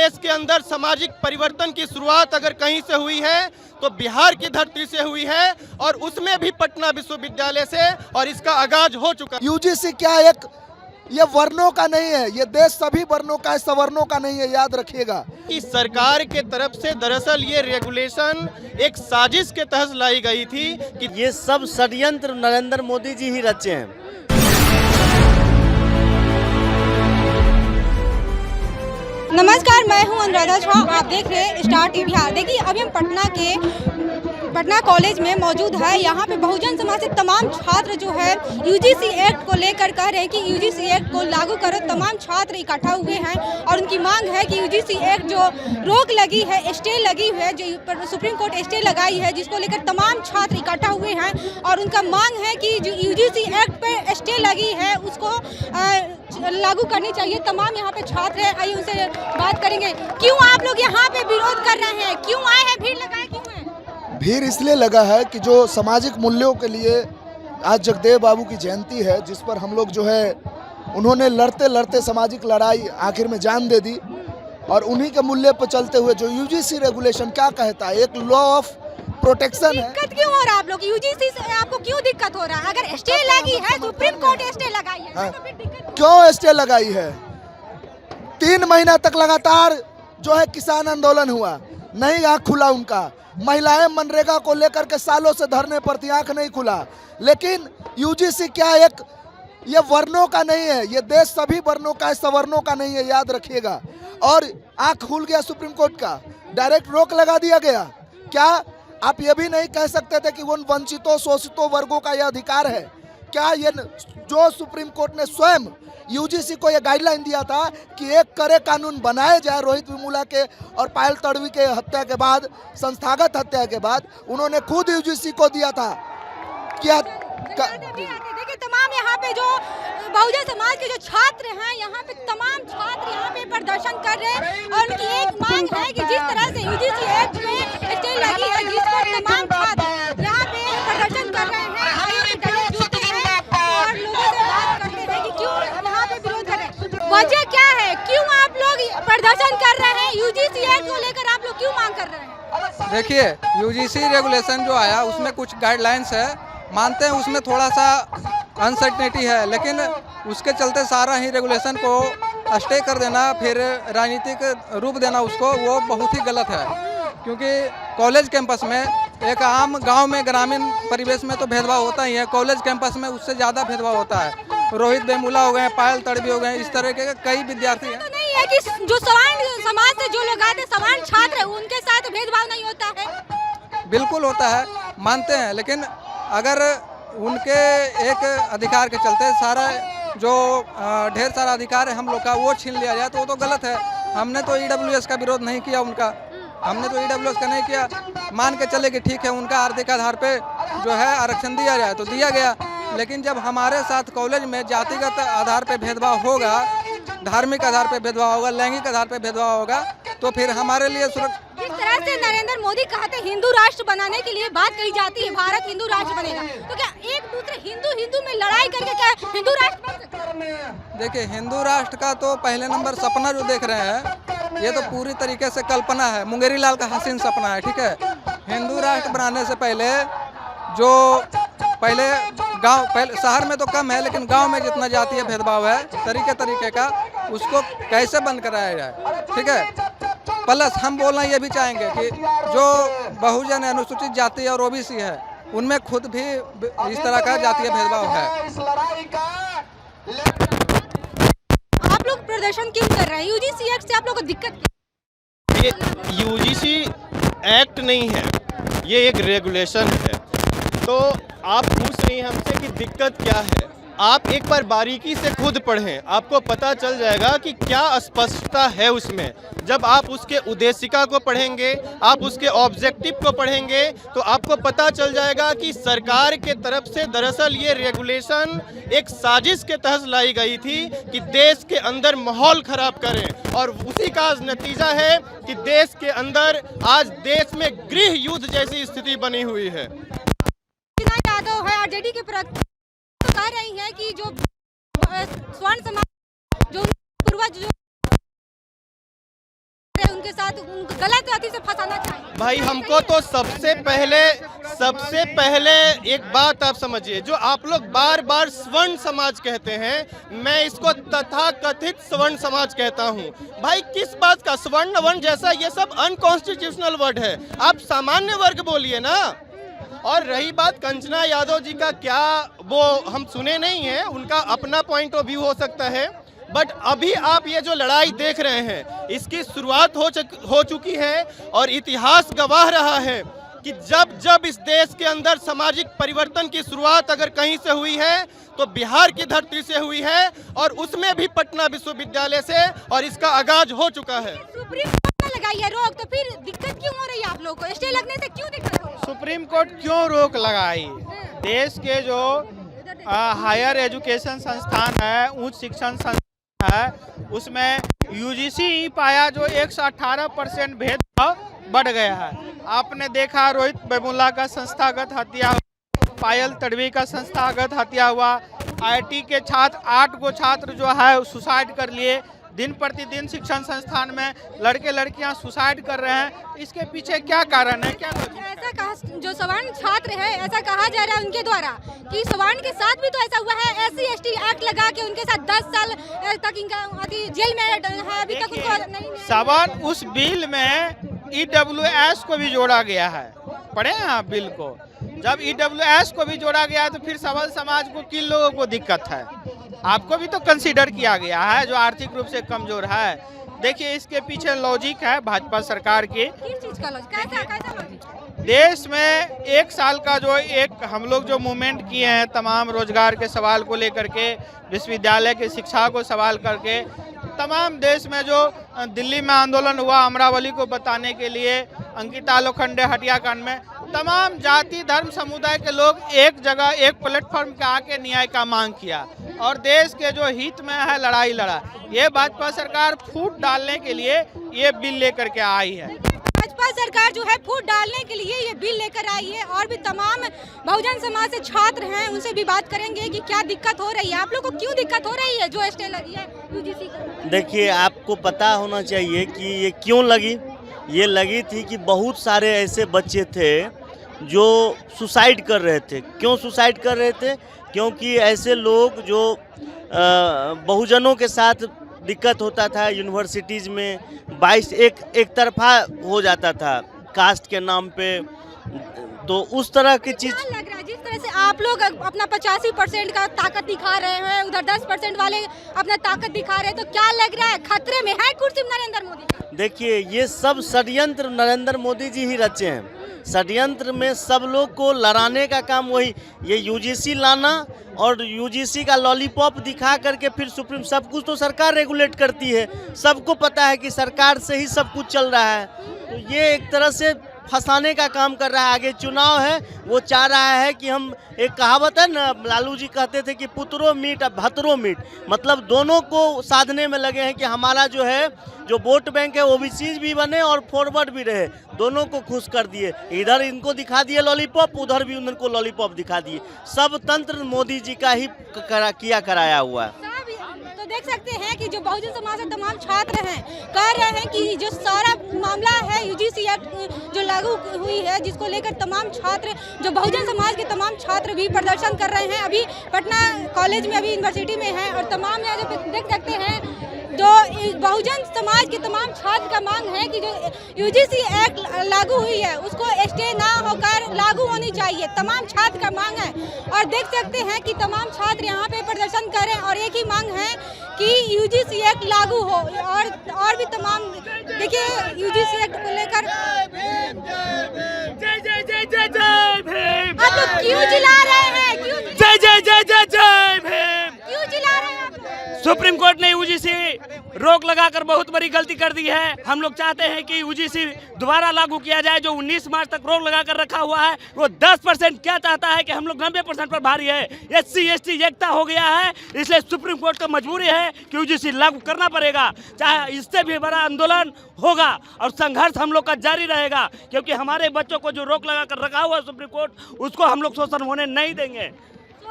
देश के अंदर सामाजिक परिवर्तन की शुरुआत अगर कहीं से हुई है तो बिहार की धरती से हुई है, और उसमें भी पटना विश्वविद्यालय से, और इसका आगाज हो चुका। यूजीसी क्या एक ये वर्णों का नहीं है, ये देश सभी वर्णों का है, सवर्णों का नहीं है, याद रखिएगा। कि सरकार के तरफ से दरअसल ये रेगुलेशन एक साजिश के तहत लाई गई थी कि ये सब षड्यंत्र नरेंद्र मोदी जी ही रचे हैं। नमस्कार, मैं हूं अनुराधा झा, आप देख रहे हैं स्टार टीवी बिहार। देखिए, अभी हम पटना कॉलेज में मौजूद है। यहाँ पे बहुजन समाज से तमाम छात्र जो है यूजीसी एक्ट को लेकर कह रहे हैं कि यूजीसी एक्ट को लागू करो। तमाम छात्र इकट्ठा हुए हैं और उनकी मांग है कि यूजीसी एक्ट जो रोक लगी है, स्टे लगी हुई है, जो सुप्रीम कोर्ट स्टे लगाई है, जिसको लेकर तमाम छात्र इकट्ठा हुए हैं और उनका मांग है कि जो यूजीसी एक्ट पर स्टे लगी है उसको लागू करनी चाहिए। तमाम यहाँ पे छात्र हैं, आइए उनसे बात करेंगे। क्यों आप लोग यहाँ पे विरोध कर रहे हैं, क्यों आए हैं, भीड़ लगाए क्यों है? भीड़ इसलिए लगा है कि जो सामाजिक मूल्यों के लिए आज जगदेव बाबू की जयंती है, जिस पर हम लोग जो है उन्होंने लड़ते लड़ते सामाजिक लड़ाई आखिर में जान दे दी, और उन्हीं के मूल्य पर चलते हुए जो यूजीसी रेगुलेशन क्या कहता है, एक लॉ ऑफ प्रोटेक्शन है। दिक्कत क्यों हो रहा है आप लोग? यूजीसी से आपको क्यों दिक्कत हो रहा है? अगर स्टे लगी है, सुप्रीम कोर्ट स्टे लगाई है, तो फिर दिक्कत क्यों स्टे लगाई है? 3 महीना तक लगातार जो है किसान आंदोलन हुआ, नहीं आँख खुला उनका। महिलाएं मनरेगा को लेकर के सालों से धरने पर थी, आँख नहीं खुला। लेकिन यूजीसी क्या एक ये वर्णों का नहीं है, ये देश सभी वर्णों का है, सवर्णों का नहीं है, याद रखिएगा। और आँख खुल गया सुप्रीम कोर्ट का, डायरेक्ट रोक लगा दिया गया। क्या आप ये भी नहीं कह सकते थे कि उन वंचितों शोषितों वर्गों का यह अधिकार है? क्या ये जो सुप्रीम कोर्ट ने स्वयं यूजीसी को यह गाइडलाइन दिया था कि एक करे कानून बनाए जाए रोहित वेमुला के और पायल तड़वी के हत्या के बाद, संस्थागत हत्या के बाद, उन्होंने खुद यूजीसी को दिया था। क्या देखिए, तमाम यहाँ पे जो बहुजन समाज के जो छात्र हैं, यहाँ पे तमाम छात्र यहाँ पे प्रदर्शन कर रहे हैं और उनकी एक मांग है कि जिस तरह से यूजीसी एक्ट में स्टे लगी है, जिस पर तमाम छात्र यहाँ पे प्रदर्शन कर रहे हैं, आगे डटे जुटे हैं और लोगों से बात करते हैं कि क्यों यहाँ पे विरोध कर रहे हैं, वजह क्या है, क्यों आप लोग प्रदर्शन कर रहे हैं? यूजीसी एक्ट को लेकर आप लोग क्यों मांग कर रहे हैं? देखिए, यूजीसी रेगुलेशन जो आया उसमें कुछ गाइडलाइंस है, मानते हैं उसमें थोड़ा सा अनसर्टेनिटी है, लेकिन उसके चलते सारा ही रेगुलेशन को स्टे कर देना, फिर राजनीतिक रूप देना उसको, वो बहुत ही गलत है। क्योंकि कॉलेज कैंपस में एक आम गांव में ग्रामीण परिवेश में तो भेदभाव होता ही है, कॉलेज कैंपस में उससे ज़्यादा भेदभाव होता है। रोहित वेमुला हो गए, पायल तड़वी हो गए, इस तरह के कई विद्यार्थी हैं। तो नहीं है कि जो सवर्ण समाज से जो लोग आते हैं, सवर्ण छात्र है, उनके साथ भेदभाव नहीं होता है? बिल्कुल होता है, मानते हैं, लेकिन अगर उनके एक अधिकार के चलते सारा जो ढेर सारा अधिकार है हम लोग का वो छीन लिया जाए तो वो तो गलत है। हमने तो ईडब्ल्यूएस का विरोध नहीं किया, हमने तो ईडब्ल्यूएस का नहीं किया। मान के चले कि ठीक है उनका आर्थिक आधार पे जो है आरक्षण दिया जाए तो दिया गया, लेकिन जब हमारे साथ कॉलेज में जातिगत आधार पे भेदभाव होगा, धार्मिक आधार पे भेदभाव होगा, लैंगिक आधार पे भेदभाव होगा, तो फिर हमारे लिए जिस तरह से नरेंद्र मोदी कहते हैं हिंदू राष्ट्र बनाने के लिए बात कही जाती है, भारत हिंदू राष्ट्र बनेगा, तो क्या एक दूसरे हिंदू में लड़ाई करके क्या हिंदू राष्ट्र बन सकता है? देखिए, हिंदू राष्ट्र का तो पहले नंबर सपना जो देख रहे हैं ये तो पूरी तरीके से कल्पना है, मुंगेरी लाल का हसीन सपना है। ठीक है, हिंदू राष्ट्र बनाने से पहले जो पहले शहर में तो कम है, लेकिन गांव में जितना जातीय भेदभाव है तरीके का, उसको कैसे बंद कराया जाए। ठीक है, प्लस हम बोलना ये भी चाहेंगे कि जो बहुजन अनुसूचित जाति और ओबीसी है उनमें खुद भी इस तरह का जातीय भेदभाव है। आप लोग प्रदर्शन क्यों कर रहे हैं? यूजीसी एक्ट से आप लोग को दिक्कत क्या? ये यूजीसी एक्ट नहीं है, ये एक रेगुलेशन है। तो आप पूछ रही हैं हमसे कि दिक्कत क्या है। आप एक बार बारीकी से खुद पढ़ें, आपको पता चल जाएगा कि क्या स्पष्टता है उसमें। जब आप उसके उद्देशिका को पढ़ेंगे, आप उसके ऑब्जेक्टिव को पढ़ेंगे, तो आपको पता चल जाएगा कि सरकार के तरफ से दरअसल ये रेगुलेशन एक साजिश के तहत लाई गई थी कि देश के अंदर माहौल खराब करें, और उसी का नतीजा है कि देश के अंदर आज देश में गृह युद्ध जैसी स्थिति बनी हुई है। यादव है आरजेडी के कह रही है कि जो स्वर्ण समाज जो पूर्वज जो उनके साथ उनको गलत अथी से फंसाना चाहिए? भाई हमको तो सबसे पहले एक बात आप समझिए, जो आप लोग बार बार स्वर्ण समाज कहते हैं, मैं इसको तथाकथित स्वर्ण समाज कहता हूं। भाई किस बात का स्वर्ण वर्ण जैसा, ये सब अनकॉन्स्टिट्यूशनल वर्ड है, आप सामान्य वर्ग बोलिए ना। और रही बात कंचना यादव जी का, क्या वो हम सुने नहीं हैं, उनका अपना पॉइंट ऑफ व्यू हो सकता है, बट अभी आप ये जो लड़ाई देख रहे हैं इसकी शुरुआत हो चुकी है और इतिहास गवाह रहा है कि जब इस देश के अंदर सामाजिक परिवर्तन की शुरुआत अगर कहीं से हुई है तो बिहार की धरती से हुई है, और उसमें भी पटना विश्वविद्यालय से, और इसका आगाज हो चुका है। सुप्रीम कोर्ट ने लगाई है रोक, तो फिर दिक्कत क्यों हो रही है आप लोगों को? स्टे लगने से क्यों दिक्कत हो रही है? सुप्रीम कोर्ट क्यों रोक लगाई? देश के जो हायर एजुकेशन संस्थान है, उच्च शिक्षण संस्थान है, उसमें यूजीसी ही पाया जो 118% भेदभाव बढ़ गया है। आपने देखा रोहित वेमुला का संस्थागत हत्या हुआ, पायल तड़वी का संस्थागत हत्या हुआ, आईआईटी के छात्र 8 गो छात्र जो है सुसाइड कर लिए। दिन प्रतिदिन शिक्षण संस्थान में लड़के लड़कियां सुसाइड कर रहे हैं, इसके पीछे क्या कारण है? क्या ऐसा कहा, जो सवर्ण छात्र है, ऐसा कहा जा रहा है उनके द्वारा कि सवर्ण के साथ भी तो ऐसा हुआ है, SC/ST एक्ट लगा के उनके साथ 10 साल तक इनका जेल में है, अभी तक उनको नहीं। सवर्ण उस बिल में EWS को भी जोड़ा गया है, पढ़े हैं आप बिल को? जब EWS को भी जोड़ा गया तो फिर सबल समाज को किन लोगों को दिक्कत है? आपको भी तो कंसीडर किया गया है, जो आर्थिक रूप से कमजोर है। देखिए इसके पीछे लॉजिक है भाजपा सरकार की। किस चीज का लॉजिक? कैसा लॉजिक? देश में 1 साल का जो हम लोग जो मूवमेंट किए हैं, तमाम रोजगार के सवाल को लेकर के, विश्वविद्यालय की शिक्षा को सवाल करके, तमाम देश में जो दिल्ली में आंदोलन हुआ अमरावली को बताने के लिए, अंकिता लोखंडे हत्याकांड में, तमाम जाति धर्म समुदाय के लोग एक जगह एक प्लेटफॉर्म पे आके न्याय का मांग किया और देश के जो हित में है लड़ाई लड़ा। ये भाजपा सरकार फूट डालने के लिए ये बिल लेकर के आई है। भाजपा सरकार जो है फूट डालने के लिए ये बिल लेकर आई है, और भी तमाम बहुजन समाज से छात्र हैं, उनसे भी बात करेंगे कि क्या दिक्कत हो रही है, आप लोग को क्यों दिक्कत हो रही है जो स्टे लगी है यूजीसी का? देखिए, आपको पता होना चाहिए कि ये क्यों लगी। ये लगी थी कि बहुत सारे ऐसे बच्चे थे जो सुसाइड कर रहे थे। क्यों सुसाइड कर रहे थे? क्योंकि ऐसे लोग जो बहुजनों के साथ दिक्कत होता था, यूनिवर्सिटीज़ में 22 एक तरफा हो जाता था कास्ट के नाम पे, तो उस तरह की चीज़। क्या लग रहा है जिस तरह से आप लोग अपना 85% का ताकत दिखा रहे हैं, उधर 10% वाले अपना ताकत दिखा रहे हैं, तो क्या लग रहा है खतरे में है कुर्सी नरेंद्र मोदी का? देखिए, ये सब षड्यंत्र नरेंद्र मोदी जी ही रचे हैं। षड्यंत्र में सब लोग को लड़ाने का काम वही, ये यूजीसी लाना और यूजीसी का लॉलीपॉप दिखा करके फिर सुप्रीम, सब कुछ तो सरकार रेगुलेट करती है, सबको पता है कि सरकार से ही सब कुछ चल रहा है, तो ये एक तरह से फंसाने का काम कर रहा है। आगे चुनाव है, वो चाह रहा है कि हम, एक कहावत है ना, लालू जी कहते थे कि पुत्रो मीट अब भतरो मीट, मतलब दोनों को साधने में लगे हैं कि हमारा जो है जो वोट बैंक है ओबीसी भी बने और फॉरवर्ड भी रहे, दोनों को खुश कर दिए। इधर इनको दिखा दिए लॉलीपॉप, उधर भी उनको लॉलीपॉप दिखा दिए। सब तंत्र मोदी जी का ही कराया हुआ है। तो देख सकते हैं कि जो बहुजन समाज के तमाम छात्र हैं कह रहे हैं कि जो सारा मामला है यूजीसी एक्ट जो लागू हुई है, जिसको लेकर तमाम छात्र, जो बहुजन समाज के तमाम छात्र भी प्रदर्शन कर रहे हैं। अभी पटना कॉलेज में, अभी यूनिवर्सिटी में हैं, और तमाम यहाँ जो देख सकते हैं जो बहुजन समाज के तमाम छात्र का मांग है कि जो यूजीसी एक्ट लागू हुई है उसको स्टे ना होकर लागू होनी चाहिए, तमाम छात्र का मांग है। और देख सकते हैं कि तमाम छात्र यहाँ पे प्रदर्शन करें और एक ही मांग है कि यूजीसी एक्ट लागू हो, और भी तमाम, देखिए यूजीसी एक्ट को लेकर आप लोग क्यों चिल्ला रहे हैं? जय जय जय जय जय भीम। क्यों चिल्ला रहे हैं आप लोग? सुप्रीम कोर्ट ने यूजीसी रोक लगाकर बहुत बड़ी गलती कर दी है। हम लोग चाहते हैं कि यूजीसी दोबारा लागू किया जाए। जो 19 मार्च तक रोक लगाकर रखा हुआ है वो 10% क्या चाहता है कि हम लोग 90% पर भारी है। SC/ST एकता हो गया है, इसलिए सुप्रीम कोर्ट को मजबूरी है कि यूजीसी लागू करना पड़ेगा, चाहे इससे भी बड़ा आंदोलन होगा और संघर्ष हम लोग का जारी रहेगा, क्योंकि हमारे बच्चों को जो रोक लगा कर रखा हुआ है सुप्रीम कोर्ट, उसको हम लोग शोषण होने नहीं देंगे।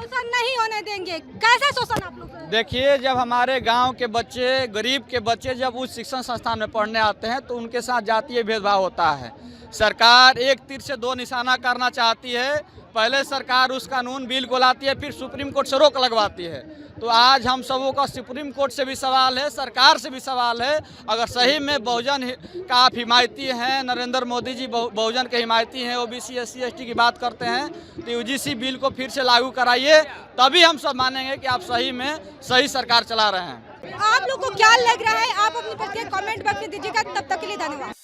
शोषण नहीं होने देंगे। कैसा शोषण आप लोग? देखिए, जब हमारे गांव के बच्चे, गरीब के बच्चे जब उच्च शिक्षण संस्थान में पढ़ने आते हैं तो उनके साथ जातीय भेदभाव होता है। सरकार एक तीर से दो निशाना करना चाहती है। पहले सरकार उस कानून बिल को लाती है, फिर सुप्रीम कोर्ट से रोक लगवाती है। तो आज हम सबों का सुप्रीम कोर्ट से भी सवाल है, सरकार से भी सवाल है, अगर सही में बहुजन का आप हिमायती हैं, नरेंद्र मोदी जी बहुजन के हिमायती हैं, ओबीसी SC ST की बात करते हैं, तो UGC बिल को फिर से लागू कराइए, तभी हम सब मानेंगे कि आप सही में सही सरकार चला रहे हैं। आप लोग को क्या लग रहा है? आप अपनी प्रतिक्रिया कमेंट बॉक्स में दीजिएगा। तब तक के लिए धन्यवाद।